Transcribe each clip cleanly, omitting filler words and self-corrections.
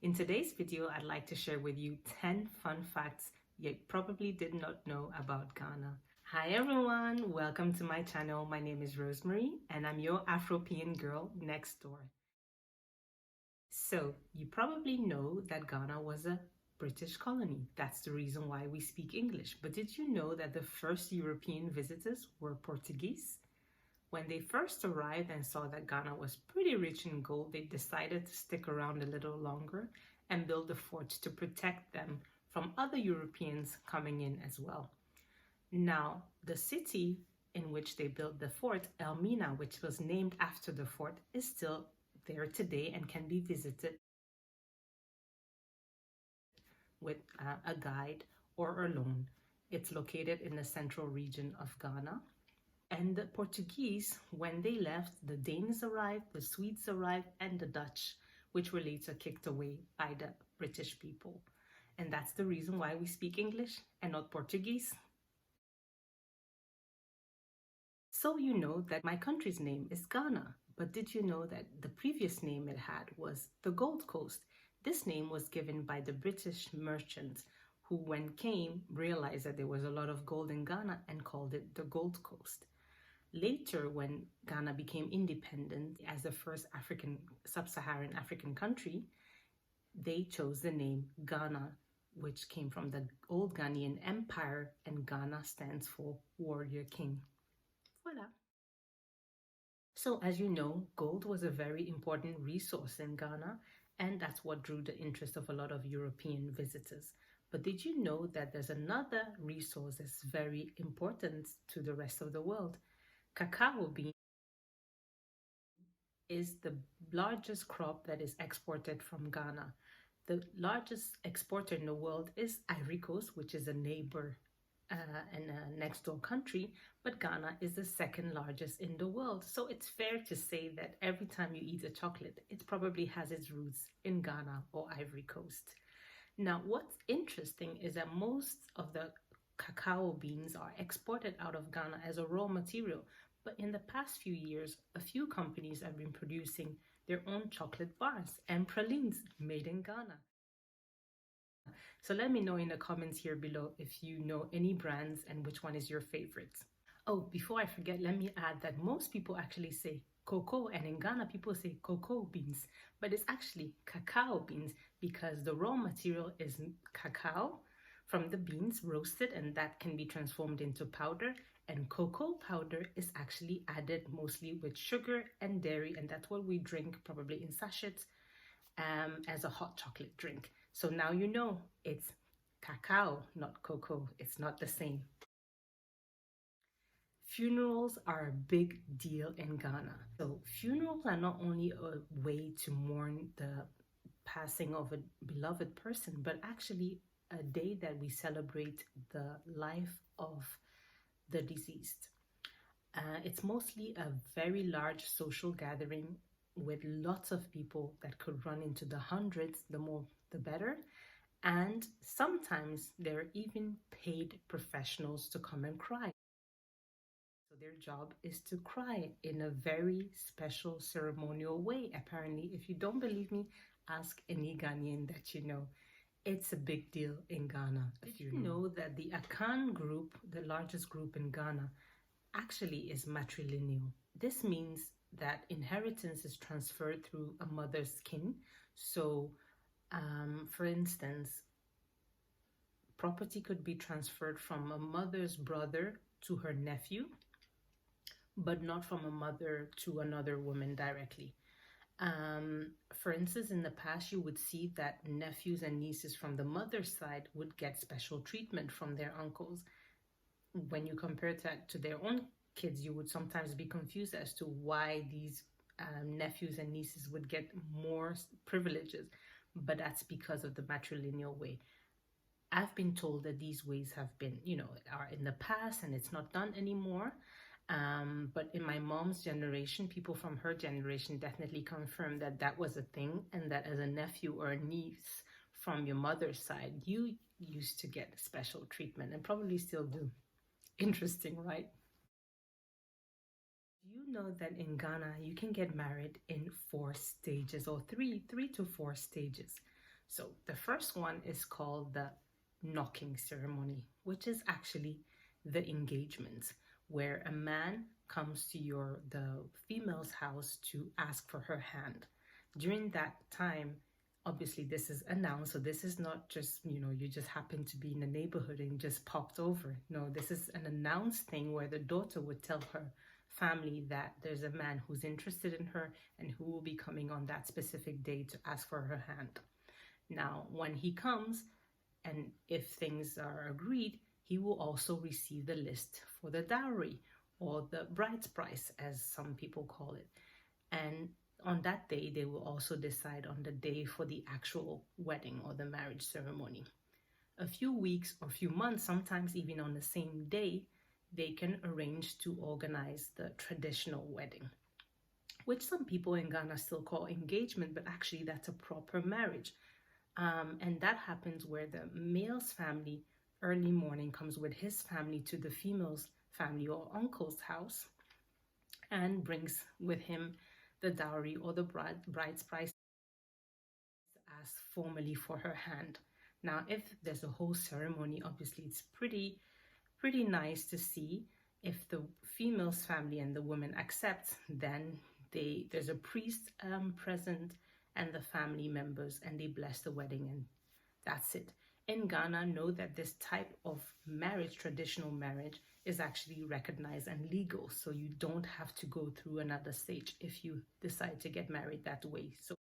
In today's video, I'd like to share with you 10 fun facts you probably did not know about Ghana. Hi everyone, welcome to my channel. My name is Rosemary and I'm your Afropean girl next door. So, you probably know that Ghana was a British colony. That's the reason why we speak English. But did you know that the first European visitors were Portuguese? When they first arrived and saw that Ghana was pretty rich in gold, they decided to stick around a little longer and build a fort to protect them from other Europeans coming in as well. Now, the city in which they built the fort, Elmina, which was named after the fort, is still there today and can be visited with a guide or alone. It's located in the central region of Ghana. And the Portuguese, when they left, the Danes arrived, the Swedes arrived, and the Dutch, which were later kicked away by the British people. And that's the reason why we speak English and not Portuguese. So you know that my country's name is Ghana, but did you know that the previous name it had was the Gold Coast? This name was given by the British merchants who, when came, realized that there was a lot of gold in Ghana and called it the Gold Coast. Later, when Ghana became independent as the first sub-Saharan African country, they chose the name Ghana, which came from the old Ghanaian Empire, and Ghana stands for Warrior King. Voila. So as you know, gold was a very important resource in Ghana, and that's what drew the interest of a lot of European visitors. But did you know that there's another resource that's very important to the rest of the world? Cacao bean is the largest crop that is exported from Ghana. The largest exporter in the world is Ivory Coast, which is a neighbor and a next door country, but Ghana is the second largest in the world. So it's fair to say that every time you eat a chocolate, it probably has its roots in Ghana or Ivory Coast. Now, what's interesting is that most of the cacao beans are exported out of Ghana as a raw material. But in the past few years, a few companies have been producing their own chocolate bars and pralines made in Ghana. So let me know in the comments here below if you know any brands and which one is your favorite. Oh, before I forget, let me add that most people actually say cocoa, and in Ghana people say cocoa beans, but it's actually cacao beans because the raw material is cacao from the beans roasted, and that can be transformed into powder, and cocoa powder is actually added mostly with sugar and dairy, and that's what we drink probably in sachets as a hot chocolate drink. So now you know it's cacao, not cocoa. It's not the same. Funerals are a big deal in Ghana. So funerals are not only a way to mourn the passing of a beloved person, but actually a day that we celebrate the life of the deceased. It's mostly a very large social gathering with lots of people that could run into the hundreds, the more the better. And sometimes there are even paid professionals to come and cry. So their job is to cry in a very special ceremonial way. Apparently, if you don't believe me, ask any Ghanaian that you know. It's a big deal in Ghana. Did you know that the Akan group, the largest group in Ghana, actually is matrilineal? This means that inheritance is transferred through a mother's kin. So, for instance, property could be transferred from a mother's brother to her nephew, but not from a mother to another woman directly. For instance, in the past, you would see that nephews and nieces from the mother's side would get special treatment from their uncles. When you compare that to their own kids, you would sometimes be confused as to why these nephews and nieces would get more privileges, but that's because of the matrilineal way. I've been told that these ways have been, are in the past and it's not done anymore. But in my mom's generation, people from her generation definitely confirmed that that was a thing, and that as a nephew or a niece from your mother's side, you used to get special treatment and probably still do. Interesting, right? Do you know that in Ghana, you can get married in 4 stages, or three to four stages? So the first one is called the knocking ceremony, which is actually the engagement, where a man comes to the female's house to ask for her hand. During that time, obviously this is announced, so this is not just, you just happen to be in the neighborhood and just popped over. No, this is an announced thing where the daughter would tell her family that there's a man who's interested in her and who will be coming on that specific day to ask for her hand. Now, when he comes, and if things are agreed, he will also receive the list for the dowry, or the bride's price, as some people call it. And on that day, they will also decide on the day for the actual wedding or the marriage ceremony. A few weeks or few months, sometimes even on the same day, they can arrange to organize the traditional wedding, which some people in Ghana still call engagement, but actually that's a proper marriage. And that happens where the male's family early morning comes with his family to the female's family or uncle's house and brings with him the dowry or the bride's price, asked formally for her hand. Now, if there's a whole ceremony, obviously it's pretty nice to see. If the female's family and the woman accept, then there's a priest present and the family members, and they bless the wedding, and that's it. In Ghana, know that this type of marriage, traditional marriage, is actually recognized and legal. So you don't have to go through another stage if you decide to get married that way. So,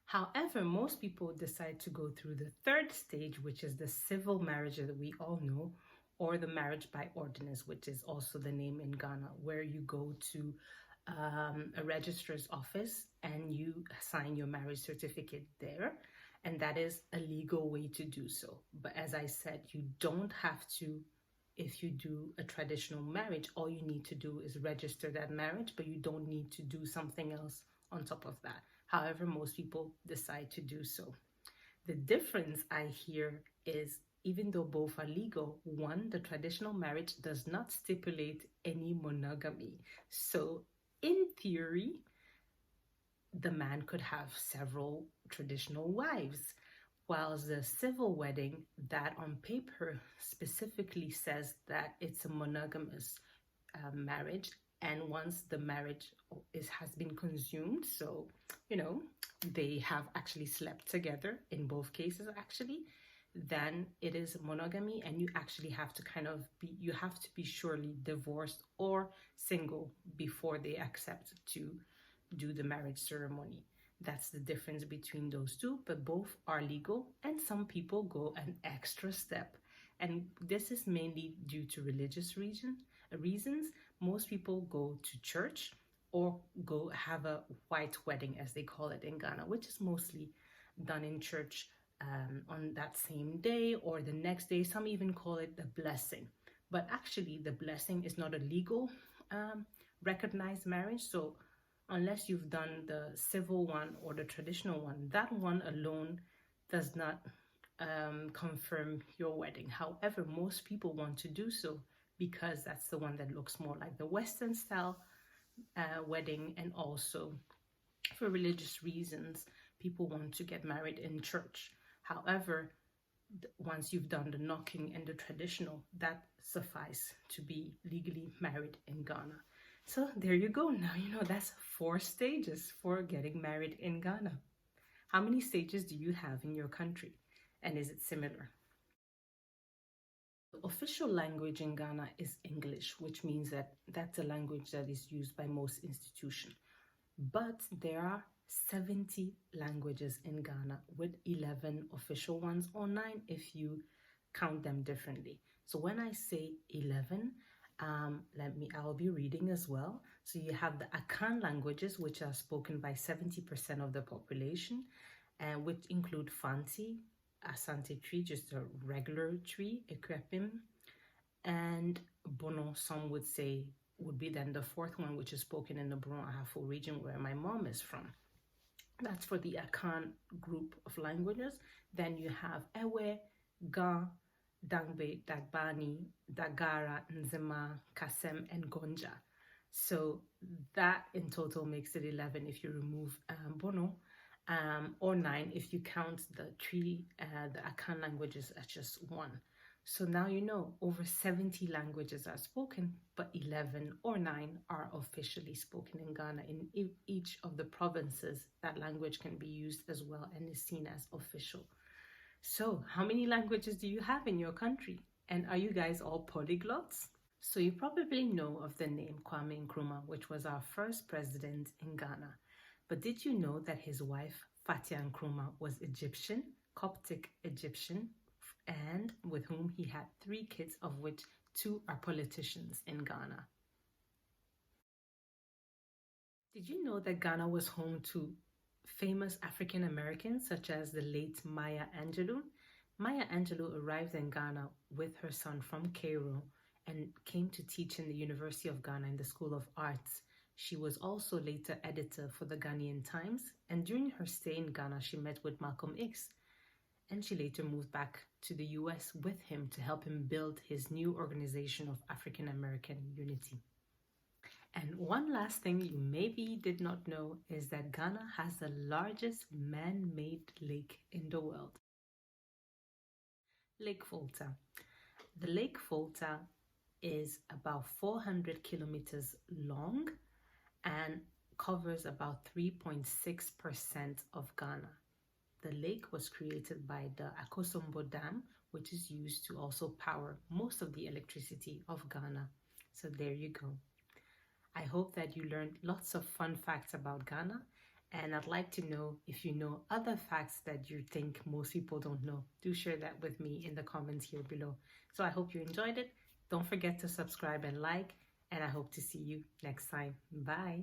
however, most people decide to go through the third stage, which is the civil marriage that we all know, or the marriage by ordinance, which is also the name in Ghana, where you go to a registrar's office and you sign your marriage certificate there. And that is a legal way to do so. But as I said, you don't have to. If you do a traditional marriage, all you need to do is register that marriage, but you don't need to do something else on top of that. However, most people decide to do so. The difference I hear is, even though both are legal, one, the traditional marriage does not stipulate any monogamy. So in theory, the man could have several traditional wives, whilst the civil wedding, that on paper specifically says that it's a monogamous marriage, and once the marriage has been consumed, so they have actually slept together in both cases actually, then it is monogamy, and you actually have to be surely divorced or single before they accept to do the marriage ceremony. That's the difference between those two, but both are legal, and some people go an extra step. And this is mainly due to religious reasons. Most people go to church or go have a white wedding, as they call it in Ghana, which is mostly done in church on that same day or the next day. Some even call it the blessing. But actually, the blessing is not a legal recognized marriage. So unless you've done the civil one or the traditional one, that one alone does not confirm your wedding. However, most people want to do so because that's the one that looks more like the Western style wedding, and also for religious reasons, people want to get married in church. However, once you've done the knocking and the traditional, that suffice to be legally married in Ghana. So there you go. Now that's 4 stages for getting married in Ghana. How many stages do you have in your country? And is it similar? The official language in Ghana is English, which means that that's a language that is used by most institutions. But there are 70 languages in Ghana, with 11 official ones, or 9 if you count them differently. So when I say 11, I'll be reading as well. So you have the Akan languages, which are spoken by 70% of the population, and which include Fanti, Asante tree, just a regular tree, Ekrepim, and Bono, some would say, would be then the 4th one, which is spoken in the Bron Ahafo region where my mom is from. That's for the Akan group of languages. Then you have Ewe, Ga, Dangbe, Dagbani, Dagara, Nzema, Kasem, and Gonja. So that in total makes it 11 if you remove Bono. or 9 if you count the Akan languages as just one. So now you know over 70 languages are spoken, but 11 or 9 are officially spoken in Ghana. In each of the provinces, that language can be used as well and is seen as official. So, how many languages do you have in your country? And are you guys all polyglots? So, you probably know of the name Kwame Nkrumah, which was our first president in Ghana. But did you know that his wife, Fatia Nkrumah, was Egyptian, Coptic Egyptian, and with whom he had 3 kids, of which 2 are politicians in Ghana? Did you know that Ghana was home to famous African Americans such as the late Maya Angelou? Maya Angelou arrived in Ghana with her son from Cairo and came to teach in the University of Ghana in the School of Arts. She was also later editor for the Ghanaian Times, and during her stay in Ghana, she met with Malcolm X, and she later moved back to the US with him to help him build his new organization of African American Unity. And one last thing you maybe did not know is that Ghana has the largest man-made lake in the world. Lake Volta. The Lake Volta is about 400 kilometers long and covers about 3.6% of Ghana. The lake was created by the Akosombo Dam, which is used to also power most of the electricity of Ghana. So there you go. I hope that you learned lots of fun facts about Ghana, and I'd like to know if you know other facts that you think most people don't know. Do share that with me in the comments here below. So I hope you enjoyed it. Don't forget to subscribe and like, and I hope to see you next time. Bye.